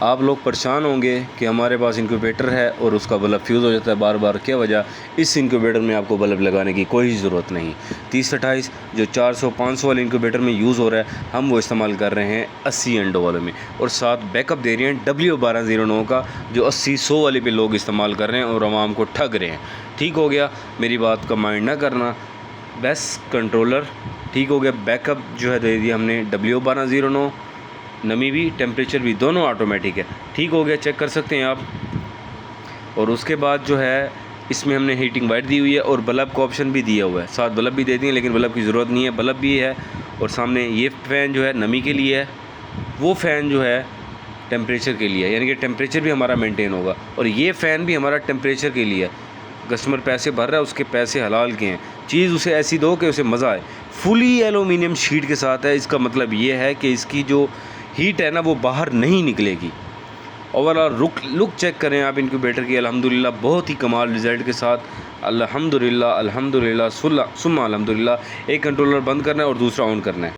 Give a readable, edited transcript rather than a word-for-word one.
आप लोग परेशान होंगे कि हमारे पास इंक्यूबेटर है और उसका बल्ब फ्यूज़ हो जाता है बार बार, क्या वजह? इस इंक्यूबेटर में आपको बल्ब लगाने की कोई ज़रूरत नहीं। 3028 जो 400-500 वाले इंक्यूबेटर में यूज़ हो रहा है, हम वो इस्तेमाल कर रहे हैं 80 अंडों वाले में, और साथ बैकअप दे रहे हैं W1209 का, जो 80-100 वाले पे लोग इस्तेमाल कर रहे हैं और आवाम को ठग रहे हैं। ठीक हो गया, मेरी बात का माइंड ना करना। बेस्ट कंट्रोलर ठीक हो गया, बैकअप जो है दे दिया हमने W1209, नमी भी टेम्परेचर भी दोनों ऑटोमेटिक है। ठीक हो गया, चेक कर सकते हैं आप। और उसके बाद जो है इसमें हमने हीटिंग वाइट दी हुई है और बल्ब का ऑप्शन भी दिया हुआ है, साथ बल्ब भी दे दिए, लेकिन बल्ब की ज़रूरत नहीं है, बल्ब भी है। और सामने ये फ़ैन जो है नमी के लिए है, वो फ़ैन जो है टेम्परेचर के लिए है, यानी कि टेम्परेचर भी हमारा मेंटेन होगा। और ये फ़ैन भी हमारा टेम्परेचर के लिए है। कस्टमर पैसे भर रहा है, उसके पैसे हलाल के हैं, चीज़ उसे ऐसी दो कि उसे मज़ा आए। फुली एलुमिनियम शीट के साथ है, इसका मतलब ये है कि इसकी जो हीट है ना वो बाहर नहीं निकलेगी। ओवरऑल लुक चेक करें आप इंक्यूबेटर की, अल्हम्दुलिल्लाह बहुत ही कमाल रिज़ल्ट के साथ। अल्हम्दुलिल्लाह अल्हम्दुलिल्लाह सुम्मा अल्हम्दुलिल्लाह। एक कंट्रोलर बंद करना है और दूसरा ऑन करना है।